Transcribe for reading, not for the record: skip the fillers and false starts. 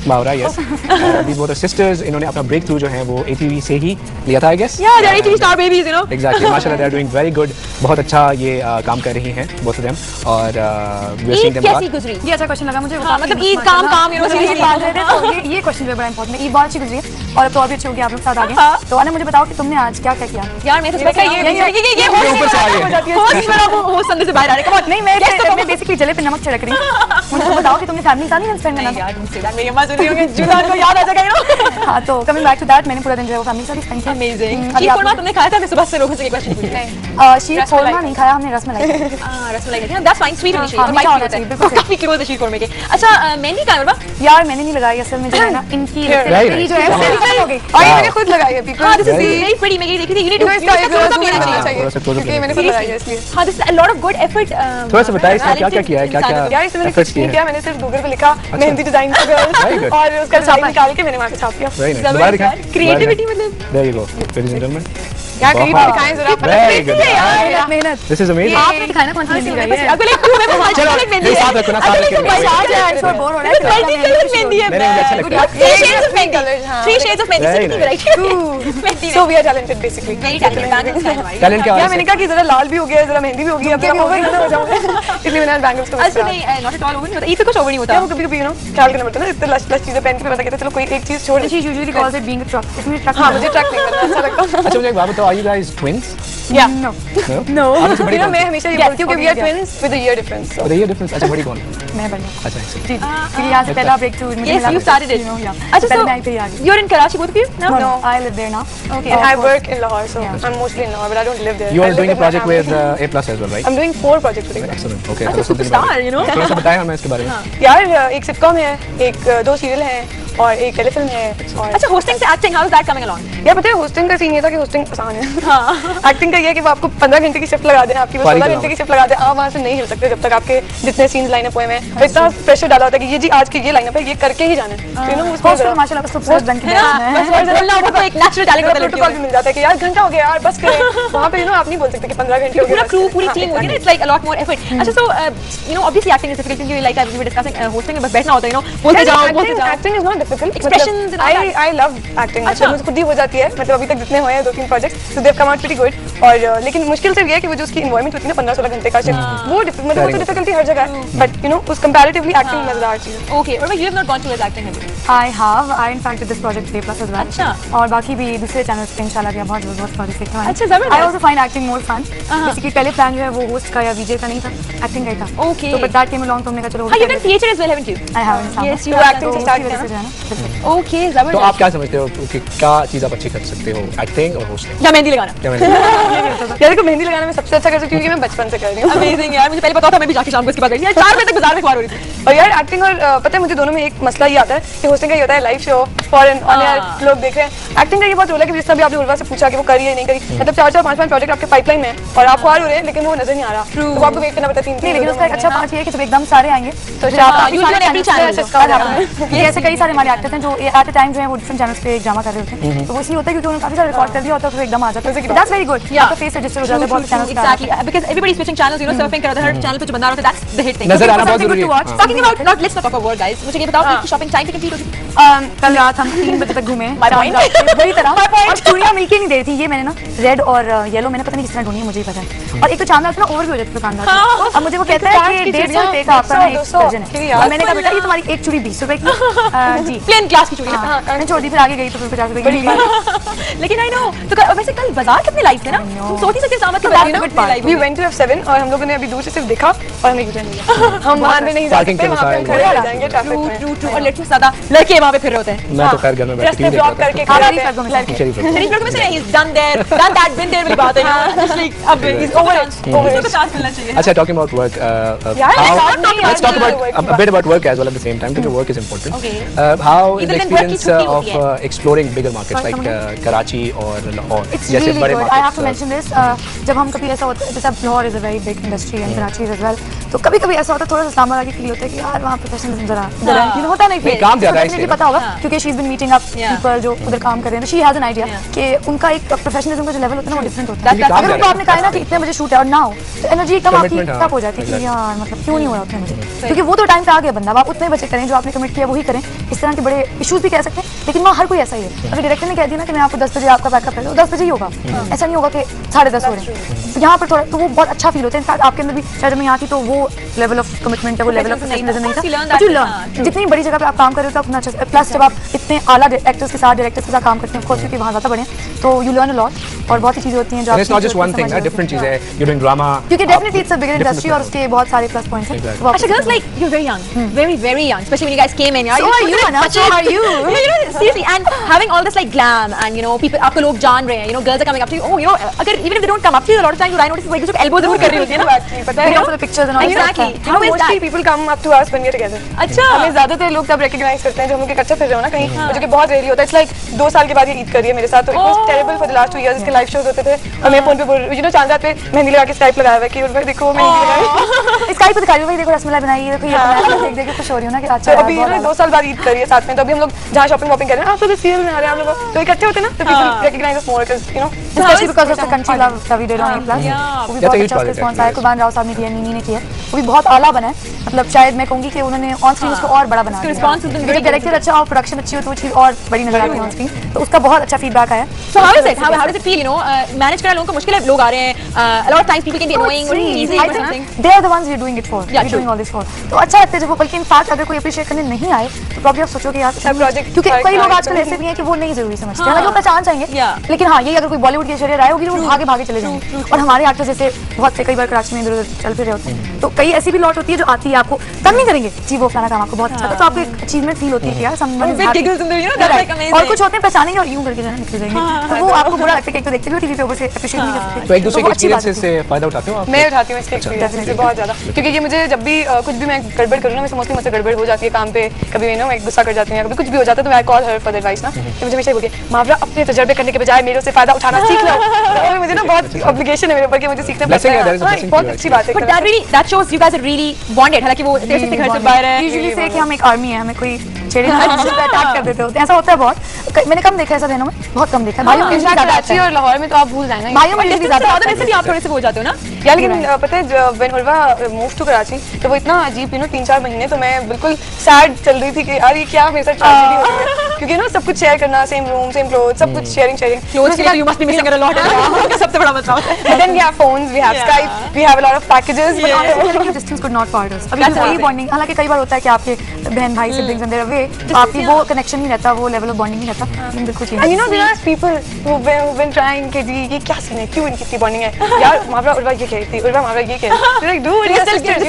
मावरा, yes. The both are sisters. इन्होंने अपना break through जो है वो ATV से ही लिया था, I guess. Yeah they are ATV star babies, you know. Exactly, माशाल्लाह they are doing very good. बहुत अच्छा ये काम कर रही हैं बोथ ऑफ देम। और वी आर सीइंग देम कैसी गुजरी? ये अच्छा क्वेश्चन लगा मुझे। मतलब ईद काम यू नो सीरियसली बात है तो ये क्वेश्चन भी बड़ा इंपॉर्टेंट है। ईद बहुत अच्छी गुजरी है और अब तो और भी अच्छी होगी आप लोग साथ आगे। तो आना मुझे बताओ कि तुमने आज क्या क्या किया। यार मैं तो ये ऊपर से आ गए। होस्ट मेरा वो संदे से बाहर आ रहा है। नहीं मैं बेसिकली जले पे नमक छिड़क रही हूँ। मुझे तो बताओ कि तुमने फैमिली साथ नहीं स्पेंड करना। यार मुझसे यार मेरी अम्मा सुन रही होंगी, जुदान को याद आ जाएगा, यू नो। हां, तो कमिंग बैक टू दैट, मैंने पूरा दिन जो है वो फैमिली साथ स्पेंड किया। अमेजिंग। शीर खुरमा तुमने खाया था? मैं सुबह से लोगों से ये क्वेश्चन पूछ रही हूं। शीर खुरमा नहीं खाया हमने, रसमलाई। रसमलाई खाई। दैट्स फाइन, स्वीट होनी चाहिए। मीठा होना चाहिए, बिल्कुल काफी क्लोज है शीर खुरमे के। अच्छा मेहंदी कहाँ है बाबा? यार मैंने नहीं लगाई असल में, जो है ना इनकी तेरी जो है हो गई और ये मैंने खुद लगाई है। पीपल हां, दिस इज वेरी प्रीटी। मैं ये देखी थी, यू नीड टू चाहिए। मैंने खुद लगाई है इसलिए। हां, this is a lot of good effort. थोड़ा सा बताइए इसमें क्या क्या किया है, क्या क्या यार इसमें मैंने कुछ नहीं किया, मैंने सिर्फ गूगल पे लिखा मेहंदी डिजाइन का गर्ल और उसका डिजाइन निकाल के मैंने वहां पे छाप दिया। Very nice. दोबारा दिखाएं। क्रिएटिविटी मतलब there you go ladies and gentleman. यार कहीं भी दिखाएं जरा। वेरी गुड यार मेहनत। This is amazing. आपने दिखाया ना कौन सी मेहंदी लगाई है। अगले एक मैं पांच एक मेहंदी है। साथ रखो ना, साथ रखो। आज यार इसमें बोर हो रहा है। मल्टी कलर मेहंदी है। मेरे मुझे अच्छा लगता है। 3 shades of mehndi. 3 shades of mehndi, कितनी variety. So we are talented basically. Very talented. Talent क्या यार है? मैंने कहा कि जरा लाल भी हो गया, जरा मेहंदी भी हो गई, अब मैं ओवर ना हो जाऊं, इसलिए मैंने बैंगल्स को अच्छा नहीं, नॉट एट ऑल ओवर नहीं होता। इससे कुछ ओवर नहीं होता। वो कभी-कभी यू नो ख्याल करना पड़ता है ना, इतने लश चीजें पहन के पता कहते चलो कोई एक चीज छोड़। She usually calls it being a truck. इसमें ट्रक। हां, मुझे ट्रक नहीं करना अच्छा लगता। अच्छा मुझे एक बात बताओ, आर यू गाइस ट्विंस? या नो नो बड़ी यू नो मैं हमेशा ये बोलती हूँ कि we are twins with a year difference. और ये डिफरेंस। अच्छा बड़ी कौन? मैं बढ़िया। अच्छा excellent। जी क्योंकि यहाँ से पहला ब्रेक थ्रू मुझे Yes, you started it. अच्छा so मैं आई पे आ गई। you're in Karachi, both of you? No, I live there now. Okay. And I work in Lahore, so I'm mostly in Lahore, but I don't live there. You I are live doing a with my project with family. A+ as well, right? I'm doing 4 projects with A+. Excellent. Okay. अच्छा superstar, you know. थोड़ा सा बताएं हमें इसके बारे में। यार एक सिटकॉम है, एक 2 सीरियल हैं और एक टेलीफिल्म है। और अच्छा hosting से acting, how is that coming along? यार पता है होस्टिंग का सीन ये था कि होस्टिंग आसान है। हाँ। एक्टिंग का ये है कि वो आपको 15 घंटे की शिफ्ट लगा दें, आपकी बस 16 घंटे की शिफ्ट लगा दें, आप वहाँ से नहीं हिल सकते जब तक आपके जितने सीन्स लाइनअप हुए हैं। तो इतना प्रेशर डाला होता है कि ये जी आज की ये लाइनअप है, ये करके ही जाना है। यू नो उसमें माशाल्लाह उसको पोस्ट बन के बस बोलना होता है, एक नेचुरल टैलेंट होता है प्रोटोकॉल भी मिल जाता है कि यार घंटा हो गया यार बस करें। वहाँ पे यू नो आप नहीं बोल सकते कि 15 घंटे हो गए। पूरा क्रू पूरी टीम होगी ना, it's like a lot more effort. अच्छा so you know obviously acting is difficult क्योंकि like we were discussing hosting में बस बैठना होता है, यू नो बोलते जाओ बोलते जाओ। Acting is not difficult. Expressions and all that. I love acting. अच्छा मुझे खुद ही हो जाती है, मतलब अभी तक जितने हुए हैं 2-3 projects, so they have come out pretty good. और लेकिन मुश्किल सिर्फ ये है कि वो जो उसकी एनवायरनमेंट होती है ना 15-16 घंटे का शिफ्ट, वो मतलब वो तो डिफिकल्टी हर जगह है, बट यू नो उस कंपैरेटिवली एक्टिंग मजेदार चीज है। ओके, और you have not gone to acting है? I have in fact this project A+ as well। अच्छा। और बाकी भी दूसरे चैनल्स पे इंशाल्लाह भी बहुत प्रोजेक्ट देखने वाले हैं। अच्छा, जबरदस्त। I also find acting more fun. Basically पहले प्लान जो है वो होस्ट का या वीजे का नहीं था, एक्टिंग का ही था। Okay. तो बट दैट केम अलोंग, तो हमने कहा चलो हां, you can theater as well, haven't you? I have in Yes, you तो have एक्टिंग to से स्टार्ट किया ना। ओके, तो जबरदस्त। आप क्या समझते हो कि क्या चीज़ आप अच्छी कर सकते हो, एक्टिंग और होस्टिंग? या मेहंदी लगाना? क्या मैंने यार देखो मेहंदी लगाना मैं सबसे अच्छा कर सकती हूँ क्योंकि मैं बचपन से कर रही हूँ। अमेजिंग यार, मुझे पहले पता था, मैं भी जाके शाम को इसके बाद गई यार 4 बजे तक बाजार में खुआ रही थी। और यार एक्टिंग और पता है मुझे दोनों में एक मसला ये आता है कि होस्टिंग का ये होता है live show foreign on air लोग देख रहे हैं। एक्टिंग का ये बहुत रोल है कि जिस तरह भी आपने उर्वा से पूछा कि वो करी है नहीं करी, मतलब 4-4 5-5 प्रोजेक्ट आपके पाइपलाइन में है और आप आ रहे हैं लेकिन वो नजर नहीं आ रहा, तो आपको वेट करना पड़ता है 3 नहीं। लेकिन उसका एक अच्छा पार्ट ये है कि जब एकदम सारे आएंगे तो ये ऐसे कई सारे हमारे एक्टर्स हैं जो एट अ टाइम जो है वो डिफरेंट चैनल्स पे ड्रामा कर रहे होते हैं, तो वो इसलिए होता है क्योंकि उन्होंने काफी सारा रिकॉर्ड कर दिया होता है तो एकदम आ जाता है। That's very good. आपका फेस रजिस्टर हो जाता है बहुत चैनल्स पे। Exactly, because everybody switching channels, you know surfing कर रहा है, हर चैनल पे जो बंदा होता है, दैट्स द हिट थिंग। नजर आना बहुत जरूरी है। Talking about not let's not talk about guys, मुझे ये बताओ कि शॉपिंग टाइम पे कंप्लीट होती है? कल रात हम 3 बजे तक घूमे बुरी तरह और चूड़ियां मिलके नहीं दे रही थी। ये मैंने ना रेड और येलो मैंने पता नहीं किस तरह ढूंढी है, मुझे ही पता है। और एक तो चांदा इतना ओवर भी हो जाता है दुकानदार, अब मुझे वो कहता है कि 150 रुपए का आपका एक दर्जन है, और मैंने कहा बेटा ये तुम्हारी एक चूड़ी 20 रुपए की जी प्लेन क्लास की चूड़ी। मैंने छोड़ दी, फिर आगे गई तो फिर 50 रुपए की मिली। लेकिन आई नो तो वैसे कल बाजार कितने लाइव थे ना, तुम सोच ही सकते सामत के बाजार वी वेंट टू F7 और हम लोगों ने अभी दूर से सिर्फ देखा और हमें यूटर्न लिया। हम वहां पे नहीं जा सकते, वहां पे खड़े रह जाएंगे ट्रैफिक में। ट्रू और लेट्स ज्यादा लड़के वहां पे फिर रहे होते हैं। मैं तो खैर घर में बैठ के ब्लॉक करके खड़े रहते हैं लड़के। शरीफ लोग में से ही done there done that been there वाली बात है ना, लाइक अब is over it, over it, chance मिलना चाहिए। अच्छा, talking about work, let's talk about a bit about work as well at the same time because work is important. Okay. How is the Even when work की experience छुट्टी of होती है। exploring bigger markets like Karachi or Lahore? It's really good. I have to mention this, जब हम कभी ऐसा होता है, जैसे Lahore is a very big industry and Karachi as well, तो कभी कभी ऐसा होता है थोड़ा सा इस्लामाबाद की फील होता है कि यार वहाँ प्रोफेशनलिज्म जरा इधर होता नहीं नहीं, काम ज़्यादा है इसलिए इसलिए। पता होगा क्योंकि she is been meeting up people जो उधर काम कर रहे हैं, शी हैज एन आइडिया कि उनका एक प्रोफेशनलिज्म का जो लेवल होता है ना वो डिफरेंट होता है। क्योंकि काम अगर ज़्यादा उनको आपने कहा है ना कि इतने बजे शूट है और ना हो तो एनर्जी एकदम आपकी Commitment, हाँ, टप हो जाती है कि exactly. यार मतलब क्यों नहीं हो रहा उतने बजे, क्योंकि वो तो टाइम पे आ गया बंदा, आप उतने बजे करें जो आपने कमिट किया वही करें। इस तरह के बड़े इश्यूज भी कह सकते हैं, लेकिन वहाँ हर कोई ऐसा ही है। अगर डायरेक्टर ने कह दिया ना कि मैं आपको 10 बजे आपका बैकअप है तो 10 बजे ही होगा, ऐसा नहीं होगा कि 10:30 हो रहे हैं। यहाँ पर थोड़ा तो वो बहुत अच्छा फील होता है। इनफैक्ट आपके अंदर भी शायद मैं यहाँ थी तो वो लेवल ऑफ कमिटमेंट है, वो लेवल ऑफ प्रोफेशनलिज्म नहीं था, बट यू लर्न जितनी बड़ी जगह पे आप काम कर रहे हो तो अपना अच्छा। प्लस जब आप इतने आला एक्टर्स के साथ डायरेक्टर्स के साथ काम करते हैं, ऑफ कोर्स क्योंकि वहाँ ज़्यादा बड़े हैं, तो यू लर्न अ लॉट और बहुत सी चीज़ें होती हैं जो And it's not just one thing, ना different चीज़ें हैं, you're doing drama, क्योंकि definitely it's a bigger different industry और उसके बहुत सारे प्लस पॉइंट्स हैं। Exactly. तो आप- Actually, girls, like you're very young, very young, especially when you guys came in. Yeah, So are you, Anna? So are you? You know, seriously, and having all this like glam and you know, people, आपको लोग जान रहे हैं, you know, girls are coming up to you. Oh, you know, अगर even if they don't come up to you, a lot of times I notice वो एक दूसरे को elbow जरूर कर रही होती है ना. पता है You know, for the pictures and all that Exactly. stuff. How is mostly that? people come up to us when we're together. अच्छा. हमें ज्यादातर लोग तब रिकॉग्नाइज करते हैं जब हम लोग इकट्ठे फिर रहे हो ना कहीं, जो कि बहुत रेयरली होता है। इट्स लाइक 2 साल के बाद ये ईद करी है मेरे साथ, तो it was terrible for the last 2 years. इसके लाइव शोज होते थे और मैं फोन पे बोल यू नो चांद पे मेहंदी लगा के स्काइप लगाया हुआ है कि उर्वा देखो मेहंदी लगाई। इस काई पे दिखा रही हूँ, भाई देखो रसमलाई बनाई है, देखो ये बनाया, देख देख के खुश हो रही हूँ ना कि अच्छा तो यार, अभी बहुत ना ज्यादा। 2 साल बाद ईद करी है साथ में, तो अभी हम लोग जहाँ शॉपिंग वॉपिंग कर रहे हैं आप तो सीरियल में आ रहे हैं आप लोग, तो इकट्ठे होते हैं ना तो people recognise us more because you know Especially because of the country love that we did on A+. Yeah. वो भी That's a बहुत huge अच्छा project रिस्पॉन्स आया, actually. कुर्बान राव साहब ने किया, नीनी ने किया, वो भी बहुत आला बना है। मतलब शायद मैं कहूँगी कि उन्होंने ऑन स्क्रीन उसको और बड़ा बना दिया। response has been very जब डायरेक्टर अच्छा और प्रोडक्शन अच्छी हो तो वो चीज़ और बड़ी नजर आती है ऑन स्क्रीन, तो उसका बहुत अच्छा फीडबैक आया। So how is it? How does it feel? You know, manage करना लोगों को मुश्किल है, लोग आ रहे हैं. A lot of times people can be annoying or easy I or something. think they are the ones we are doing it for. Yeah, We are doing all this for. तो अच्छा लगता है जब वो, बल्कि इनफैक्ट अगर कोई appreciate करने नहीं आए तो प्रॉब्ली आप सोचो कि यार सब project क्योंकि सारे कई लोग सारे आजकल ऐसे भी हैं कि वो नहीं जरूरी समझते हैं, हाँ। हालांकि वो पहचान चाहिए, Yeah. लेकिन हाँ ये अगर कोई बॉलीवुड की शरीर आए होगी तो वो भागे भागे चले जाएंगे। और हमारे एक्टर्स जैसे बहुत से कई बार कराची में इधर उधर चल फिर रहे होते हैं, तो कई ऐसी भी लॉट होती है जो आती है आपको तंग नहीं करेंगे जी, वो फलाना काम आपको बहुत अच्छा था, तो आपको एक अचीवमेंट फील होती है कि यार someone is big happy. giggles in there, you know, that's like amazing. और कुछ होते हैं पहचानेंगे और यूं करके जो है निकल जाएंगे, तो वो आपको बुरा लगता है कि एक तो देखते भी हो टीवी पे, ऊपर से अप्रिशिएट नहीं कर सकते। तो एक दूसरे वो के अच्छी बात एक्सपीरियंस से फायदा उठाते हो आप? मैं उठाती हूँ इसके एक्सपीरियंस से बहुत ज़्यादा, क्योंकि ये मुझे जब भी कुछ भी मैं गड़बड़ करूँ ना, मैं मोस्टली मुझसे गड़बड़ हो जाती है काम पे, कभी मैं मैं गुस्सा कर जाती हूँ या कभी कुछ भी हो जाता है तो मैं कॉल हर फॉर एडवाइस ना, तो मुझे हमेशा बोलती है मावरा अपने तजर्बे करने के बजाय मेरे से फायदा उठाना सीख लो। तो मुझे ना बहुत ऑब्लिगेशन है मेरे ऊपर कि मुझे सीखना पड़ता Blessing है, there is a है। blessing बहुत to you, अच्छी बात है। But that shows you guys are really bonded. हालांकि वो देर से घर से बाहर है. यूजुअली से कि हम एक आर्मी है, हमें कोई छेड़े ना अटैक कर देते होते हैं, ऐसा होता है बहुत। मैंने कम देखा है ऐसा दिनों में, बहुत कम देखा है। भाइयों में ज़्यादा आता कराची है, और लाहौर में तो आप भूल जाए ना, भाइयों में ज़्यादा ज़्यादा आता वैसे भी है। आप थोड़े से वो हो जाते हो ना. या लेकिन पता है when Urwa move to Karachi तो वो इतना अजीब, यू नो 3-4 महीने तो मैं बिल्कुल सैड चल रही थी कि यार ये क्या मेरे साथ ट्रेजेडी हो रही है, क्योंकि ना सब कुछ शेयर करना, सेम रूम सेम क्लोथ, सब कुछ शेयरिंग Clothes के लिए तो you must be missing a lot. सबसे बड़ा मसला होता है. But then we have phones, we have Yeah. Skype, we have a lot of packages. But honestly, distance could not part us. अभी That's भी वही amazing. बॉन्डिंग, हालांकि कई बार होता है कि आपके बहन भाई सिबलिंग्स एंड देयर अवे, तो आपकी वो कनेक्शन नहीं रहता, वो लेवल ऑफ बॉन्डिंग नहीं रहता, लेकिन बिल्कुल change. and you know there are people who've been trying कि जी ये क्या सीन है, क्यों इनकी इतनी बॉन्डिंग है यार, मावरा उर्वा ये कह रही थी, उर्वा मावरा ये कह रही थी, like dude, you're sisters.